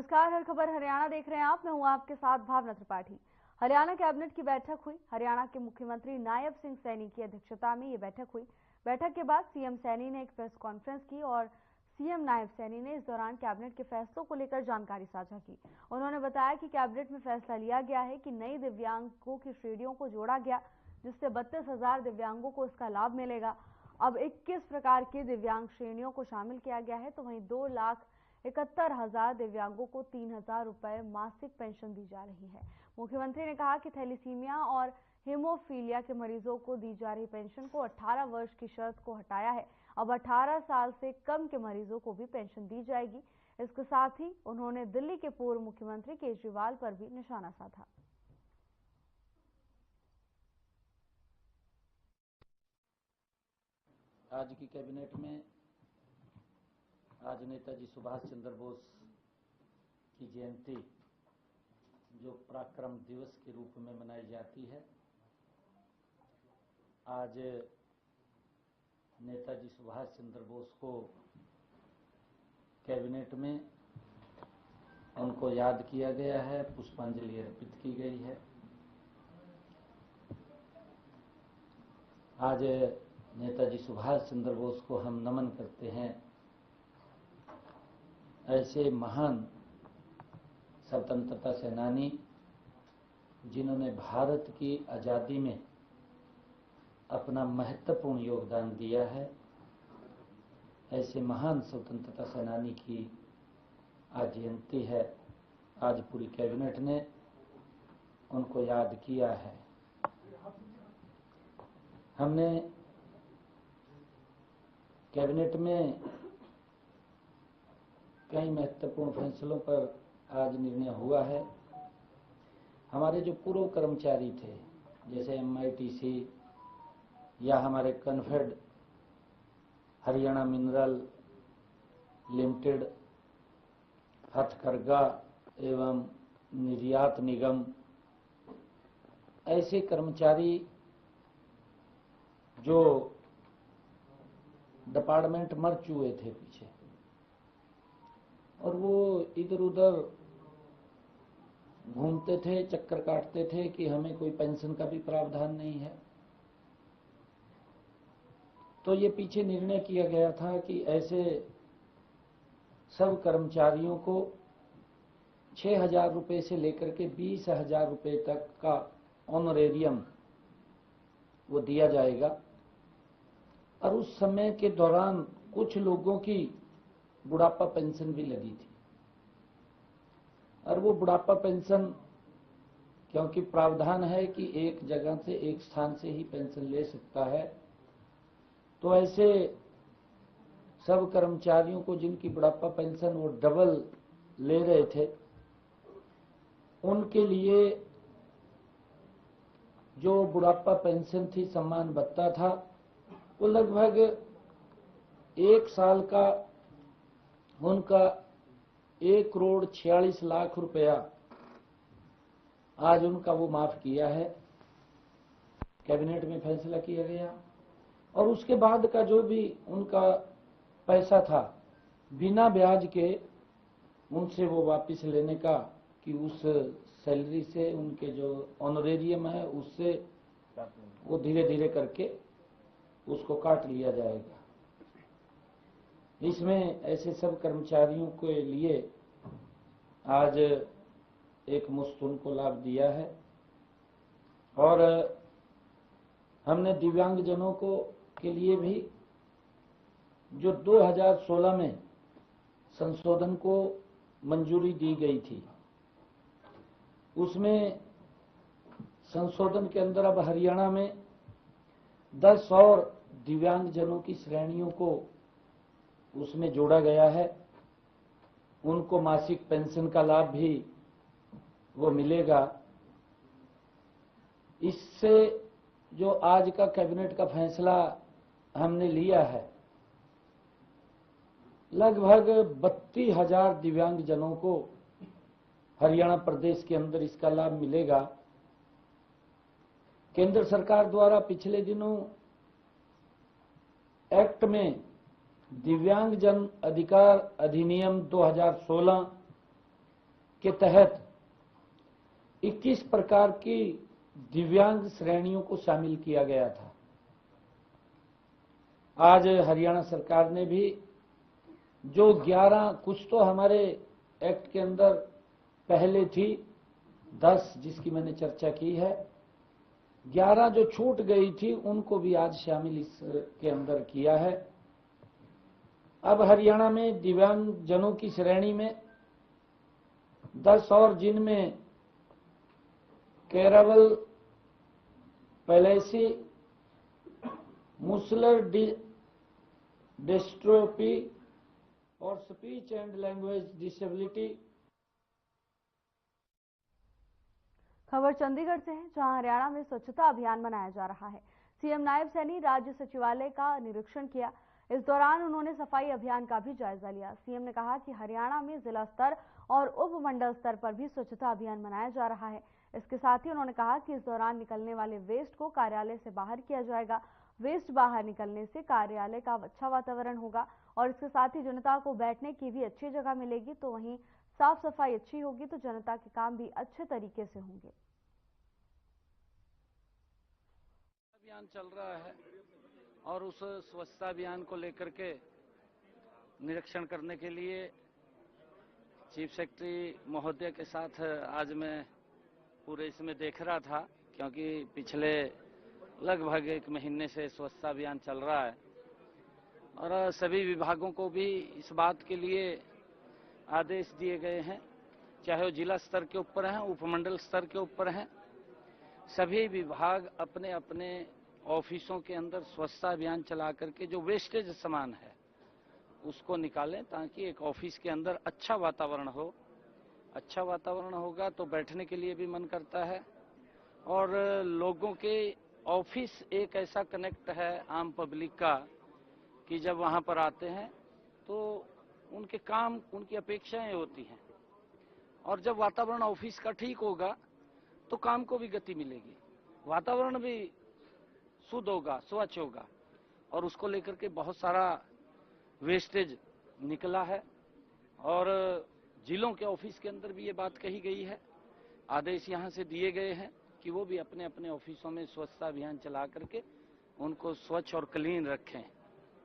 नमस्कार, हर खबर हरियाणा देख रहे हैं आप। मैं हूं आपके साथ भावना त्रिपाठी। हरियाणा कैबिनेट की बैठक हुई। हरियाणा के मुख्यमंत्री नायब सिंह सैनी की अध्यक्षता में ये बैठक हुई। बैठक के बाद सीएम सैनी ने एक प्रेस कॉन्फ्रेंस की और सीएम नायब सैनी ने इस दौरान कैबिनेट के फैसलों को लेकर जानकारी साझा की। उन्होंने बताया कि कैबिनेट में फैसला लिया गया है कि नई दिव्यांगों की श्रेणियों को जोड़ा गया, जिससे 32,000 दिव्यांगों को इसका लाभ मिलेगा। अब 21 प्रकार की दिव्यांग श्रेणियों को शामिल किया गया है, तो वहीं 2,71,000 दिव्यांगों को 3,000 रुपए मासिक पेंशन दी जा रही है। मुख्यमंत्री ने कहा कि थैलीसीमिया और हीमोफीलिया के मरीजों को दी जा रही पेंशन को 18 वर्ष की शर्त को हटाया है। अब 18 साल से कम के मरीजों को भी पेंशन दी जाएगी। इसके साथ ही उन्होंने दिल्ली के पूर्व मुख्यमंत्री केजरीवाल पर भी निशाना साधा। आज की कैबिनेट में आज नेताजी सुभाष चंद्र बोस की जयंती जो पराक्रम दिवस के रूप में मनाई जाती है, आज नेताजी सुभाष चंद्र बोस को कैबिनेट में उनको याद किया गया है, पुष्पांजलि अर्पित की गई है। आज नेताजी सुभाष चंद्र बोस को हम नमन करते हैं। ऐसे महान स्वतंत्रता सेनानी जिन्होंने भारत की आज़ादी में अपना महत्वपूर्ण योगदान दिया है, ऐसे महान स्वतंत्रता सेनानी की आज जयंती है। आज पूरी कैबिनेट ने उनको याद किया है। हमने कैबिनेट में कई महत्वपूर्ण फैसलों पर आज निर्णय हुआ है। हमारे जो पूर्व कर्मचारी थे, जैसे MITC या हमारे कन्फेड हरियाणा मिनरल लिमिटेड, हथकरघा एवं निर्यात निगम, ऐसे कर्मचारी जो डिपार्टमेंट मर चुके थे पीछे, और वो इधर उधर घूमते थे, चक्कर काटते थे कि हमें कोई पेंशन का भी प्रावधान नहीं है। तो ये पीछे निर्णय किया गया था कि ऐसे सब कर्मचारियों को 6,000 रुपये से लेकर के 20,000 रुपये तक का ऑनरेरियम वो दिया जाएगा। और उस समय के दौरान कुछ लोगों की बुढ़ापा पेंशन भी लगी थी, और वो बुढ़ापा पेंशन, क्योंकि प्रावधान है कि एक जगह से एक स्थान से ही पेंशन ले सकता है, तो ऐसे सब कर्मचारियों को जिनकी बुढ़ापा पेंशन वो डबल ले रहे थे, उनके लिए जो बुढ़ापा पेंशन थी, सम्मान भत्ता था, वो लगभग 1 साल का उनका 1,46,00,000 रुपया आज उनका वो माफ किया है। कैबिनेट में फैसला किया गया। और उसके बाद का जो भी उनका पैसा था, बिना ब्याज के उनसे वो वापस लेने का, कि उस सैलरी से उनके जो ऑनरेरियम है उससे वो धीरे धीरे करके उसको काट लिया जाएगा। इसमें ऐसे सब कर्मचारियों के लिए आज एक मुश्त उनको लाभ दिया है। और हमने दिव्यांगजनों को के लिए भी जो 2016 में संशोधन को मंजूरी दी गई थी, उसमें संशोधन के अंदर अब हरियाणा में 10 और दिव्यांगजनों की श्रेणियों को उसमें जोड़ा गया है। उनको मासिक पेंशन का लाभ भी वो मिलेगा। इससे जो आज का कैबिनेट का फैसला हमने लिया है, लगभग 32,000 दिव्यांगजनों को हरियाणा प्रदेश के अंदर इसका लाभ मिलेगा। केंद्र सरकार द्वारा पिछले दिनों एक्ट में दिव्यांगजन अधिकार अधिनियम 2016 के तहत 21 प्रकार की दिव्यांग श्रेणियों को शामिल किया गया था। आज हरियाणा सरकार ने भी जो 11 कुछ तो हमारे एक्ट के अंदर पहले थी 10 जिसकी मैंने चर्चा की है, 11 जो छूट गई थी उनको भी आज शामिल इसके अंदर किया है। अब हरियाणा में दिव्यांग जनों की श्रेणी में 10 और, जिनमें कैरावल पैलेसी, मुसलर डिस्ट्रोफी और स्पीच एंड लैंग्वेज डिसेबिलिटी। खबर चंडीगढ़ से है, जहां हरियाणा में स्वच्छता अभियान मनाया जा रहा है। सीएम नायब सैनी राज्य सचिवालय का निरीक्षण किया। इस दौरान उन्होंने सफाई अभियान का भी जायजा लिया। सीएम ने कहा कि हरियाणा में जिला स्तर और उपमंडल स्तर पर भी स्वच्छता अभियान मनाया जा रहा है। इसके साथ ही उन्होंने कहा कि इस दौरान निकलने वाले वेस्ट को कार्यालय से बाहर किया जाएगा। वेस्ट बाहर निकलने से कार्यालय का अच्छा वातावरण होगा और इसके साथ ही जनता को बैठने की भी अच्छी जगह मिलेगी, तो वहीं साफ सफाई अच्छी होगी तो जनता के काम भी अच्छे तरीके से होंगे। अभियान चल रहा है और उस स्वच्छता अभियान को लेकर के निरीक्षण करने के लिए चीफ सेक्रेटरी महोदय के साथ आज मैं पूरे इसमें देख रहा था, क्योंकि पिछले लगभग 1 महीने से स्वच्छता अभियान चल रहा है और सभी विभागों को भी इस बात के लिए आदेश दिए गए हैं, चाहे वो जिला स्तर के ऊपर हैं, उपमंडल स्तर के ऊपर हैं। सभी विभाग अपने अपने ऑफिसों के अंदर स्वच्छता अभियान चला करके जो वेस्टेज सामान है उसको निकालें, ताकि एक ऑफिस के अंदर अच्छा वातावरण हो। अच्छा वातावरण होगा तो बैठने के लिए भी मन करता है और लोगों के ऑफिस एक ऐसा कनेक्ट है आम पब्लिक का कि जब वहां पर आते हैं तो उनके काम, उनकी अपेक्षाएं होती हैं और जब वातावरण ऑफिस का ठीक होगा तो काम को भी गति मिलेगी, वातावरण भी शुद्ध होगा, स्वच्छ होगा। और उसको लेकर के बहुत सारा वेस्टेज निकला है और जिलों के ऑफिस के अंदर भी ये बात कही गई है। आदेश यहां से दिए गए हैं कि वो भी अपने अपने ऑफिसों में स्वच्छता अभियान चला करके उनको स्वच्छ और क्लीन रखें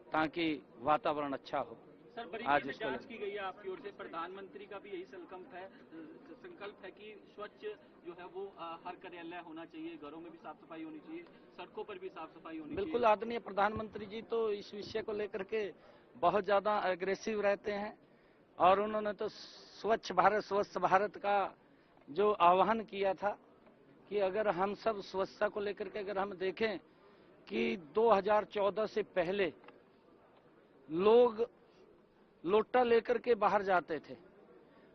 ताकि वातावरण अच्छा हो। सर, बड़ी जांच की गई है आपकी ओर से, प्रधानमंत्री का भी यही संकल्प है कि स्वच्छ जो है वो हर कार्यालय होना चाहिए, घरों में भी साफ सफाई होनी चाहिए, सड़कों पर भी साफ सफाई होनी चाहिए। बिल्कुल, आदरणीय प्रधानमंत्री जी तो इस विषय को लेकर के बहुत ज्यादा एग्रेसिव रहते हैं और उन्होंने तो स्वच्छ भारत स्वस्थ भारत का जो आह्वान किया था कि अगर हम सब स्वच्छता को लेकर के अगर हम देखें कि 2014 से पहले लोग लोटा लेकर के बाहर जाते थे,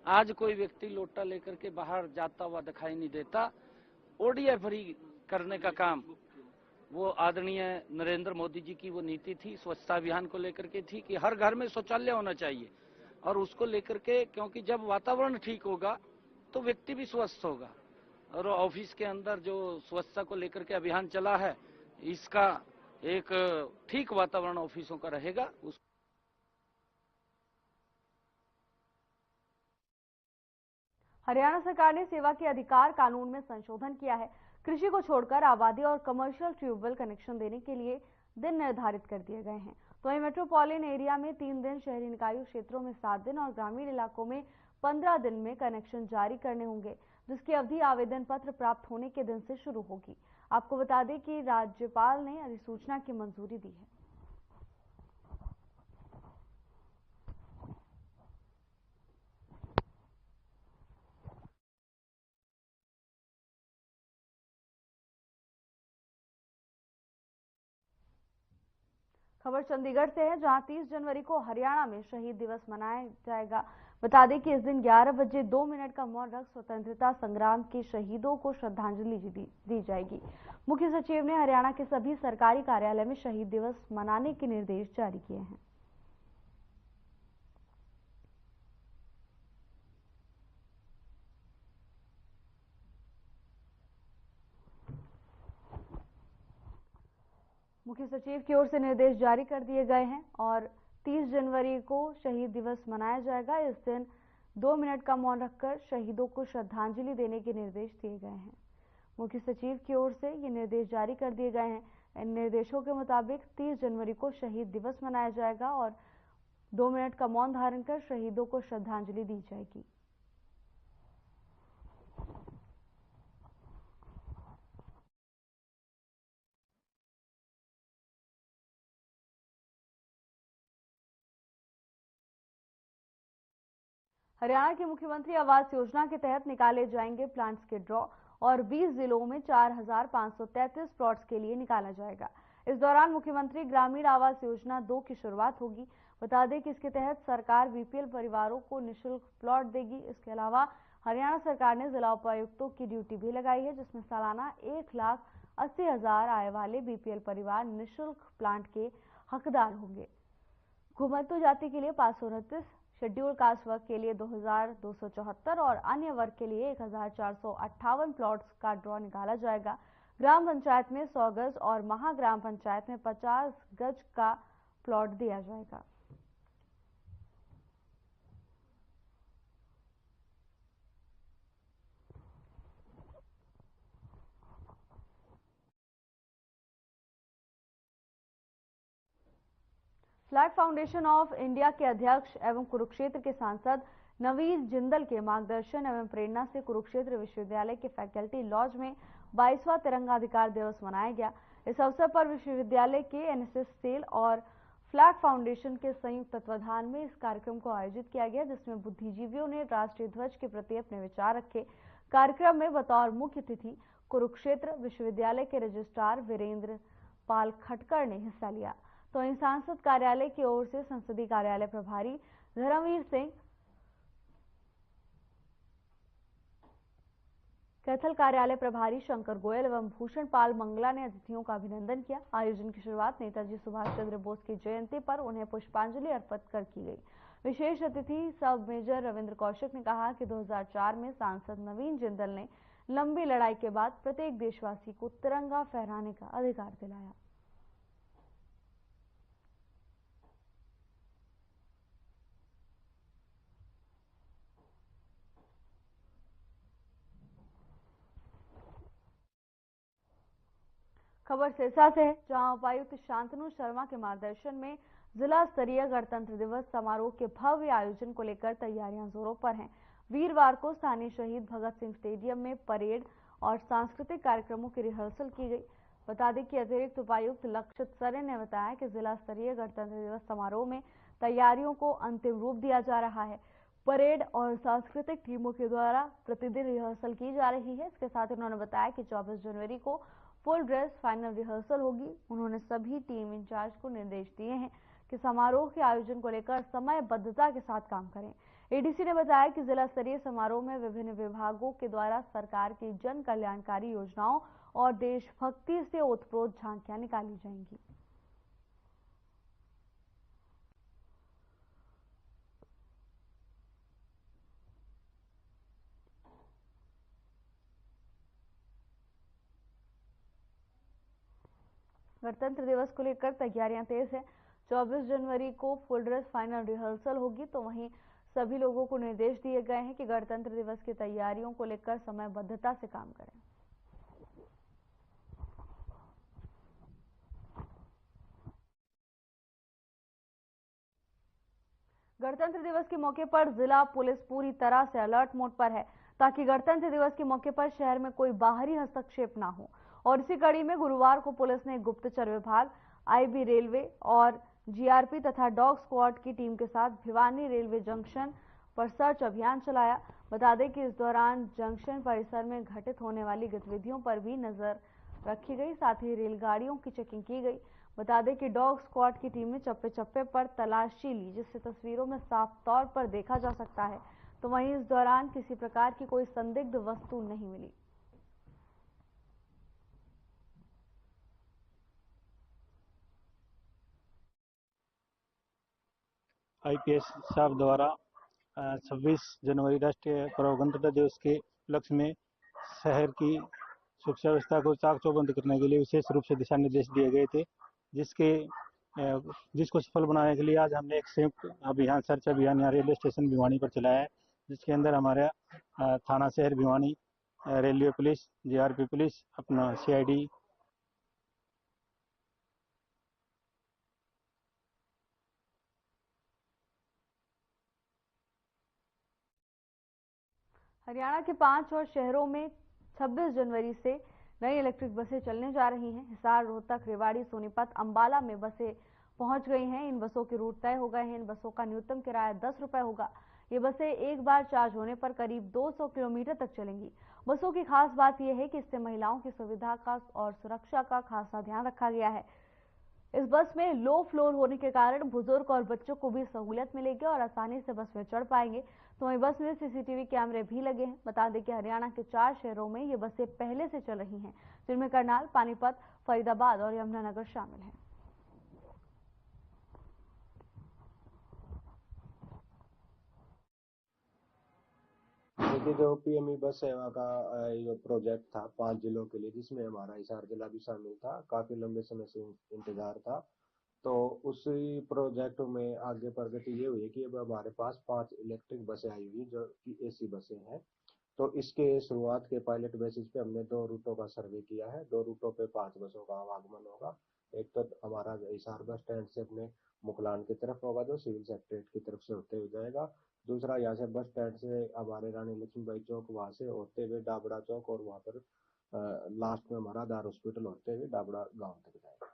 आज कोई व्यक्ति लोटा लेकर के बाहर जाता हुआ दिखाई नहीं देता। ओडीएफ फ्री करने का काम वो आदरणीय नरेंद्र मोदी जी की वो नीति थी, स्वच्छता अभियान को लेकर के थी कि हर घर में शौचालय होना चाहिए और उसको लेकर के, क्योंकि जब वातावरण ठीक होगा तो व्यक्ति भी स्वस्थ होगा और ऑफिस के अंदर जो स्वच्छता को लेकर के अभियान चला है इसका एक ठीक वातावरण ऑफिसों का रहेगा। हरियाणा सरकार ने सेवा के अधिकार कानून में संशोधन किया है। कृषि को छोड़कर आबादी और कमर्शियल ट्यूबवेल कनेक्शन देने के लिए दिन निर्धारित कर दिए गए हैं। तो वहीं मेट्रोपॉलिटन एरिया में 3 दिन, शहरी निकायों क्षेत्रों में 7 दिन और ग्रामीण इलाकों में 15 दिन में कनेक्शन जारी करने होंगे, जिसकी अवधि आवेदन पत्र प्राप्त होने के दिन से शुरू होगी। आपको बता दें कि राज्यपाल ने अधिसूचना की मंजूरी दी है। खबर चंडीगढ़ से है, जहां 30 जनवरी को हरियाणा में शहीद दिवस मनाया जाएगा। बता दें कि इस दिन 11 बजे 2 मिनट का मौन रख स्वतंत्रता संग्राम के शहीदों को श्रद्धांजलि दी जाएगी। मुख्य सचिव ने हरियाणा के सभी सरकारी कार्यालय में शहीद दिवस मनाने के निर्देश जारी किए हैं। मुख्य सचिव की ओर से निर्देश जारी कर दिए गए हैं और 30 जनवरी को शहीद दिवस मनाया जाएगा। इस दिन 2 मिनट का मौन रखकर शहीदों को श्रद्धांजलि देने के निर्देश दिए गए हैं। मुख्य सचिव की ओर से ये निर्देश जारी कर दिए गए हैं। इन निर्देशों के मुताबिक 30 जनवरी को शहीद दिवस मनाया जाएगा और 2 मिनट का मौन धारण कर शहीदों को श्रद्धांजलि दी जाएगी। हरियाणा के मुख्यमंत्री आवास योजना के तहत निकाले जाएंगे प्लांट्स के ड्रॉ और 20 जिलों में 4,533 प्लॉट्स के लिए निकाला जाएगा। इस दौरान मुख्यमंत्री ग्रामीण आवास योजना 2 की शुरुआत होगी। बता दें कि इसके तहत सरकार बीपीएल परिवारों को निःशुल्क प्लॉट देगी। इसके अलावा हरियाणा सरकार ने जिला उपायुक्तों की ड्यूटी भी लगाई है, जिसमें सालाना 1,80,000 आय वाले बीपीएल परिवार निःशुल्क प्लांट के हकदार होंगे। घुमंतु जाति के लिए 529, शेड्यूल कास्ट वर्ग के लिए 2,274 और अन्य वर्ग के लिए 1,458 प्लॉट्स का ड्रॉ निकाला जाएगा। ग्राम पंचायत में 100 गज और महाग्राम पंचायत में 50 गज का प्लॉट दिया जाएगा। फ्लैग फाउंडेशन ऑफ इंडिया के अध्यक्ष एवं कुरुक्षेत्र के सांसद नवीन जिंदल के मार्गदर्शन एवं प्रेरणा से कुरुक्षेत्र विश्वविद्यालय के फैकल्टी लॉज में 22वां तिरंगा अधिकार दिवस मनाया गया। इस अवसर पर विश्वविद्यालय के एनएसएस सेल और फ्लैग फाउंडेशन के संयुक्त तत्वाधान में इस कार्यक्रम को आयोजित किया गया, जिसमें बुद्धिजीवियों ने राष्ट्रीय ध्वज के प्रति अपने विचार रखे। कार्यक्रम में बतौर मुख्य अतिथि कुरुक्षेत्र विश्वविद्यालय के रजिस्ट्रार वीरेंद्र पाल खटकर ने हिस्सा लिया। तो इन सांसद कार्यालय की ओर से संसदीय कार्यालय प्रभारी धर्मवीर सिंह, कैथल कार्यालय प्रभारी शंकर गोयल एवं भूषण पाल मंगला ने अतिथियों का अभिनंदन किया। आयोजन की शुरुआत नेताजी सुभाष चंद्र बोस की जयंती पर उन्हें पुष्पांजलि अर्पित कर की गई। विशेष अतिथि सब मेजर रविंद्र कौशिक ने कहा कि 2004 में सांसद नवीन जिंदल ने लंबी लड़ाई के बाद प्रत्येक देशवासी को तिरंगा फहराने का अधिकार दिलाया। खबर सिरसा से है, जहां उपायुक्त शांतनु शर्मा के मार्गदर्शन में जिला स्तरीय गणतंत्र दिवस समारोह के भव्य आयोजन को लेकर तैयारियां जोरों पर हैं। वीरवार को स्थानीय शहीद भगत सिंह स्टेडियम में परेड और सांस्कृतिक कार्यक्रमों की रिहर्सल की गई। बता दें कि अतिरिक्त उपायुक्त लक्षित सरन ने बताया कि जिला स्तरीय गणतंत्र दिवस समारोह में तैयारियों को अंतिम रूप दिया जा रहा है। परेड और सांस्कृतिक टीमों के द्वारा प्रतिदिन रिहर्सल की जा रही है। इसके साथ उन्होंने बताया कि 24 जनवरी को फुल ड्रेस फाइनल रिहर्सल होगी। उन्होंने सभी टीम इंचार्ज को निर्देश दिए हैं कि समारोह के आयोजन को लेकर समयबद्धता के साथ काम करें। एडीसी ने बताया कि जिला स्तरीय समारोह में विभिन्न विभागों के द्वारा सरकार की जन कल्याणकारी योजनाओं और देशभक्ति से ओतप्रोत झांकियां निकाली जाएंगी। गणतंत्र दिवस को लेकर तैयारियां तेज है। 24 जनवरी को फुल ड्रेस फाइनल रिहर्सल होगी, तो वहीं सभी लोगों को निर्देश दिए गए हैं कि गणतंत्र दिवस की तैयारियों को लेकर समयबद्धता से काम करें। गणतंत्र दिवस के मौके पर जिला पुलिस पूरी तरह से अलर्ट मोड पर है, ताकि गणतंत्र दिवस के मौके पर शहर में कोई बाहरी हस्तक्षेप ना हो। और इसी कड़ी में गुरुवार को पुलिस ने गुप्तचर विभाग, आईबी रेलवे और जीआरपी तथा डॉग स्क्वाड की टीम के साथ भिवानी रेलवे जंक्शन पर सर्च अभियान चलाया। बता दें कि इस दौरान जंक्शन परिसर में घटित होने वाली गतिविधियों पर भी नजर रखी गई, साथ ही रेलगाड़ियों की चेकिंग की गई। बता दें कि डॉग स्क्वाड की टीम ने चप्पे चप्पे पर तलाशी ली, जिससे तस्वीरों में साफ तौर पर देखा जा सकता है। तो वहीं इस दौरान किसी प्रकार की कोई संदिग्ध वस्तु नहीं मिली। आईपीएस साहब द्वारा 26 जनवरी राष्ट्रीय पर्व गणतंत्र दिवस के उपलक्ष्य में शहर की सुरक्षा व्यवस्था को चाक चौबंद करने के लिए विशेष रूप से दिशा निर्देश दिए गए थे, जिसको सफल बनाने के लिए आज हमने एक संयुक्त अभियान सर्च अभियान यहाँ रेलवे स्टेशन भिवानी पर चलाया है, जिसके अंदर हमारे थाना शहर Bhiwani, railway police, GRP police, अपना सीआईडी, हरियाणा के 5 और शहरों में 26 जनवरी से नई इलेक्ट्रिक बसें चलने जा रही हैं। हिसार, रोहतक, रेवाड़ी, सोनीपत, अंबाला में बसें पहुंच गई हैं। इन बसों के रूट तय हो गए हैं। इन बसों का न्यूनतम किराया 10 रुपए होगा। ये बसें एक बार चार्ज होने पर करीब 200 किलोमीटर तक चलेंगी। बसों की खास बात यह है कि इससे महिलाओं की सुविधा का और सुरक्षा का खासा ध्यान रखा गया है। इस बस में लो फ्लोर होने के कारण बुजुर्ग और बच्चों को भी सहूलियत मिलेगी और आसानी से बस में चढ़ पाएंगे। तो वहीं बस में सीसीटीवी कैमरे भी लगे हैं। बता दें कि हरियाणा के 4 शहरों में ये बसें पहले से चल रही हैं, जिनमें करनाल, पानीपत, फरीदाबाद और यमुनानगर शामिल हैं। देखिए, जो पीएमई बस सेवा का ये प्रोजेक्ट था 5 जिलों के लिए, जिसमें हमारा हिसार जिला भी शामिल था, काफी लंबे समय से इंतजार था। तो उसी प्रोजेक्ट में आगे प्रगति ये हुई कि अब हमारे पास 5 इलेक्ट्रिक बसें आई हुई जो कि एसी बसें हैं। तो इसके शुरुआत के पायलट बेसिस पे हमने 2 रूटों का सर्वे किया है। 2 रूटों पे 5 बसों का आवागमन होगा। एक तो हमारा हिसार बस स्टैंड से अपने मुकलान की तरफ होगा, जो सिविल सेक्रेटरीट की तरफ से होते हुए जाएगा। दूसरा यहाँ से बस स्टैंड से हमारे रानी लक्ष्मीबाई चौक, वहां से होते हुए डाबड़ा चौक, और वहां पर लास्ट में हमारा आधार हॉस्पिटल होते हुए डाबड़ा गांव तक जाएगा।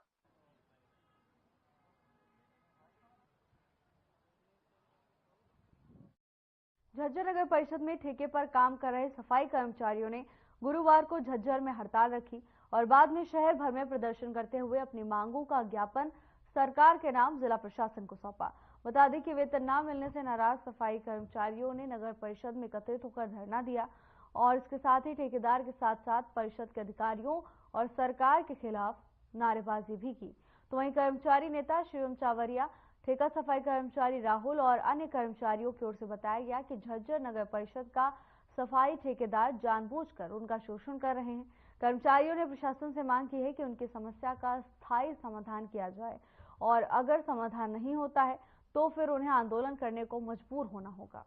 झज्जर नगर परिषद में ठेके पर काम कर रहे सफाई कर्मचारियों ने गुरुवार को झज्जर में हड़ताल रखी और बाद में शहर भर में प्रदर्शन करते हुए अपनी मांगों का ज्ञापन सरकार के नाम जिला प्रशासन को सौंपा। बता दें कि वेतन न मिलने से नाराज सफाई कर्मचारियों ने नगर परिषद में एकत्रित होकर धरना दिया और इसके साथ ही ठेकेदार के साथ साथ परिषद के अधिकारियों और सरकार के खिलाफ नारेबाजी भी की। तो वहीं कर्मचारी नेता शिवम चावरिया, ठेका सफाई कर्मचारी राहुल और अन्य कर्मचारियों की ओर से बताया गया कि झज्जर नगर परिषद का सफाई ठेकेदार जानबूझकर उनका शोषण कर रहे हैं। कर्मचारियों ने प्रशासन से मांग की है कि उनकी समस्या का स्थायी समाधान किया जाए और अगर समाधान नहीं होता है तो फिर उन्हें आंदोलन करने को मजबूर होना होगा।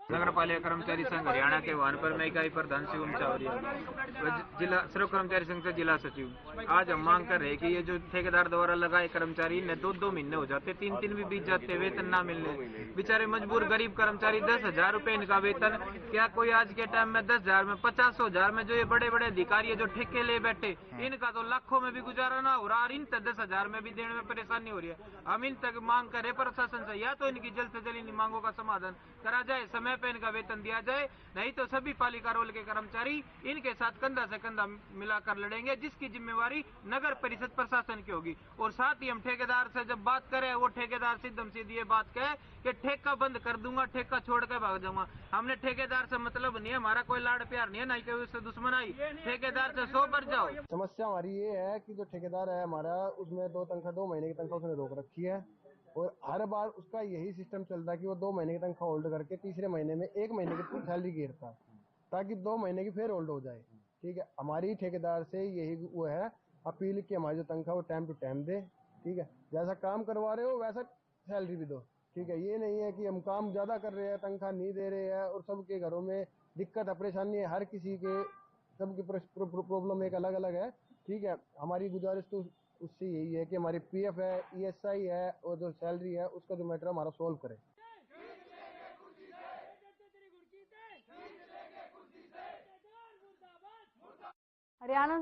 नगर पालिका कर्मचारी संघ हरियाणा के वानपर में इकाई प्रधान शिवम चावरिया, जिला सर्व कर्मचारी संघ से जिला सचिव। आज हम मांग कर रहे हैं कि ये जो ठेकेदार द्वारा लगाए कर्मचारी ने 2-2 महीने हो जाते, 3-3 भी बीत जाते, वेतन ना मिलने, बेचारे मजबूर गरीब कर्मचारी। 10,000 रुपए इनका वेतन। क्या कोई आज के टाइम में 10,000 में 50,000 में जो ये बड़े बड़े अधिकारी है जो ठेके ले बैठे, इनका तो लाखों में भी गुजारा ना हो रहा और इन तक 10,000 में भी देने में परेशानी हो रही है। हम इन तक मांग करे प्रशासन से या तो इनकी जल्द से जल्द इन मांगों का समाधान करा जाए, समय पे इनका वेतन दिया जाए, नहीं तो सभी पालिका रोल के कर्मचारी इनके साथ कंधा से कंधा मिलाकर लड़ेंगे, जिसकी जिम्मेवारी नगर परिषद प्रशासन की होगी। और साथ ही हम ठेकेदार से जब बात करें, वो ठेकेदार सीधम सीधी ये बात कहे कि ठेका बंद कर दूंगा, ठेका छोड़ के भाग जाऊंगा। हमने ठेकेदार से मतलब नहीं है, हमारा कोई लाड़ प्यार नहीं है, ना कोई उससे दुश्मनाई। ठेकेदार से 100 पर जाओ। समस्या हमारी ये है कि जो ठेकेदार है हमारा, उसमें 2 महीने की तनख्वाह उसने रोक रखी है और हर बार उसका यही सिस्टम चलता है कि वो 2 महीने की तनख्वाह होल्ड करके तीसरे महीने में 1 महीने की सैलरी गिरता ताकि 2 महीने की फिर होल्ड हो जाए। ठीक है, हमारी ठेकेदार से यही वो है अपील कि हमारी जो तनख्वाह वो टाइम टू टाइम दे। ठीक है, जैसा काम करवा रहे हो वैसा सैलरी भी दो। ठीक है, ये नहीं है कि हम काम ज्यादा कर रहे हैं, तनख्वाह नहीं दे रहे हैं और सबके घरों में दिक्कत है, परेशानी है, हर किसी के सबकी प्रॉब्लम एक अलग अलग है। ठीक है, हमारी गुजारिश तो उससे यही है कि हमारी पीएफ है, ईएसआई है और जो सैलरी है उसका जो मैटर हमारा सोल्व करे। हरियाणा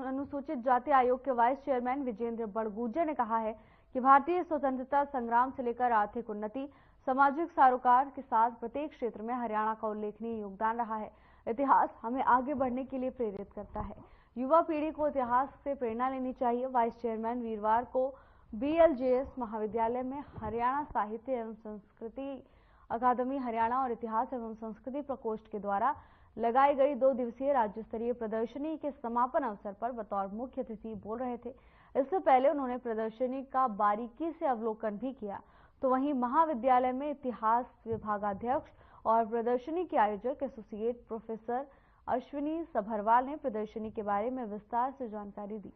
अनुसूचित जाति आयोग के वाइस चेयरमैन विजेंद्र बड़गुज्जर ने कहा है कि भारतीय स्वतंत्रता संग्राम से लेकर आर्थिक उन्नति, सामाजिक सरोकार के साथ प्रत्येक क्षेत्र में हरियाणा का उल्लेखनीय योगदान रहा है। इतिहास हमें आगे बढ़ने के लिए प्रेरित करता है। युवा पीढ़ी को इतिहास से प्रेरणा लेनी चाहिए। वाइस चेयरमैन वीरवार को बीएलजेएस महाविद्यालय में हरियाणा साहित्य एवं संस्कृति अकादमी हरियाणा और इतिहास एवं संस्कृति प्रकोष्ठ के द्वारा लगाई गई 2 दिवसीय राज्य स्तरीय प्रदर्शनी के समापन अवसर पर बतौर मुख्य अतिथि बोल रहे थे। इससे पहले उन्होंने प्रदर्शनी का बारीकी से अवलोकन भी किया। तो वहीं महाविद्यालय में इतिहास विभागाध्यक्ष और प्रदर्शनी के आयोजक एसोसिएट प्रोफेसर अश्विनी सभरवाल ने प्रदर्शनी के बारे में विस्तार से जानकारी दी।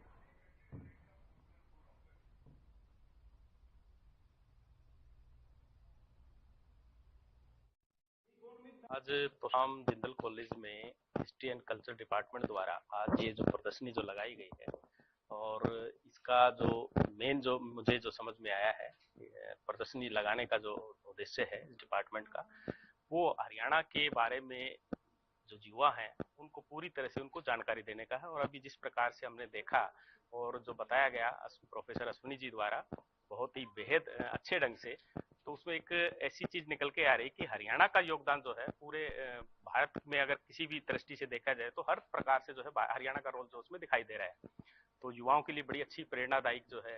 आज प्रोग्राम जिंदल कॉलेज में हिस्ट्री एंड कल्चर डिपार्टमेंट द्वारा आज ये जो प्रदर्शनी जो लगाई गई है, और इसका जो मेन जो मुझे जो समझ में आया है, प्रदर्शनी लगाने का जो उद्देश्य है इस डिपार्टमेंट का, वो हरियाणा के बारे में जो युवा हैं उनको पूरी तरह से उनको जानकारी देने का है। और अभी जिस प्रकार से हमने देखा और जो बताया गया प्रोफेसर अश्विनी जी द्वारा बहुत ही बेहद अच्छे ढंग से, तो उसमें एक ऐसी चीज निकल के आ रही कि हरियाणा का योगदान जो है पूरे भारत में अगर किसी भी दृष्टि से देखा जाए तो हर प्रकार से जो है हरियाणा का रोल जो उसमें दिखाई दे रहा है। तो युवाओं के लिए बड़ी अच्छी प्रेरणादायक जो है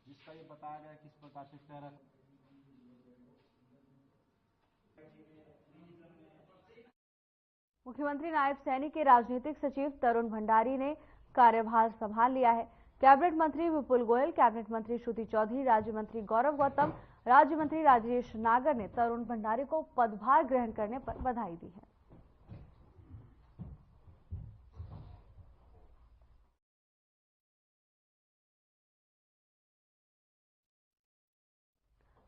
जिसका ये बताया गया किस प्रकार से शहर मुख्यमंत्री नायब सैनी के राजनीतिक सचिव तरुण भंडारी ने कार्यभार संभाल लिया है। कैबिनेट मंत्री विपुल गोयल, कैबिनेट मंत्री श्रुति चौधरी, राज्य मंत्री गौरव गौतम, राज्य मंत्री राजेश नागर ने तरुण भंडारी को पदभार ग्रहण करने पर बधाई दी है।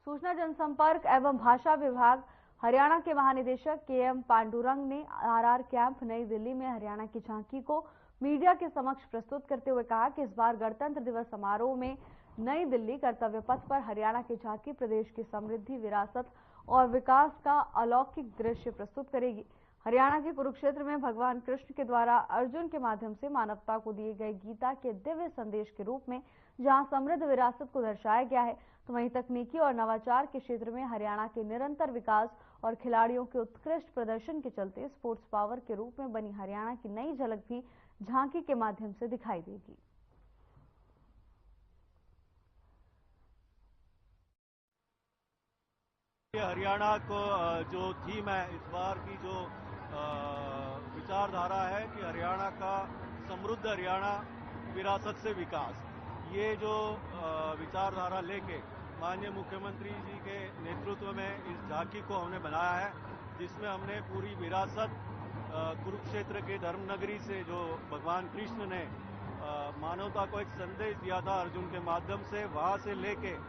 सूचना जनसंपर्क एवं भाषा विभाग हरियाणा के महानिदेशक के.एम. पांडुरंग ने आरआर कैंप नई दिल्ली में हरियाणा की झांकी को मीडिया के समक्ष प्रस्तुत करते हुए कहा कि इस बार गणतंत्र दिवस समारोह में नई दिल्ली कर्तव्य पथ पर हरियाणा की झांकी प्रदेश की समृद्धि, विरासत और विकास का अलौकिक दृश्य प्रस्तुत करेगी। हरियाणा के कुरुक्षेत्र में भगवान कृष्ण के द्वारा अर्जुन के माध्यम से मानवता को दिए गए गीता के दिव्य संदेश के रूप में जहां समृद्ध विरासत को दर्शाया गया है, तो वहीं तकनीकी और नवाचार के क्षेत्र में हरियाणा के निरंतर विकास और खिलाड़ियों के उत्कृष्ट प्रदर्शन के चलते स्पोर्ट्स पावर के रूप में बनी हरियाणा की नई झलक भी झांकी के माध्यम से दिखाई देगी। हरियाणा को जो थीम है इस बार की, जो विचारधारा है कि हरियाणा का समृद्ध हरियाणा, विरासत से विकास, ये जो विचारधारा लेके माननीय मुख्यमंत्री जी के नेतृत्व में इस झांकी को हमने बनाया है, जिसमें हमने पूरी विरासत कुरुक्षेत्र के धर्मनगरी से जो भगवान कृष्ण ने मानवता को एक संदेश दिया था अर्जुन के माध्यम से, वहां से लेके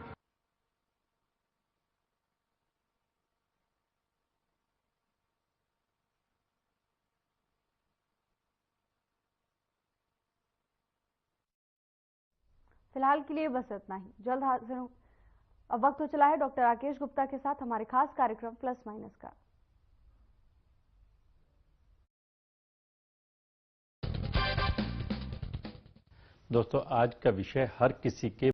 फिलहाल के लिए बस इतना ही। जल्द हाजिर हूं। अब वक्त हो चला है डॉक्टर राकेश गुप्ता के साथ हमारे खास कार्यक्रम प्लस माइनस का। दोस्तों, आज का विषय हर किसी के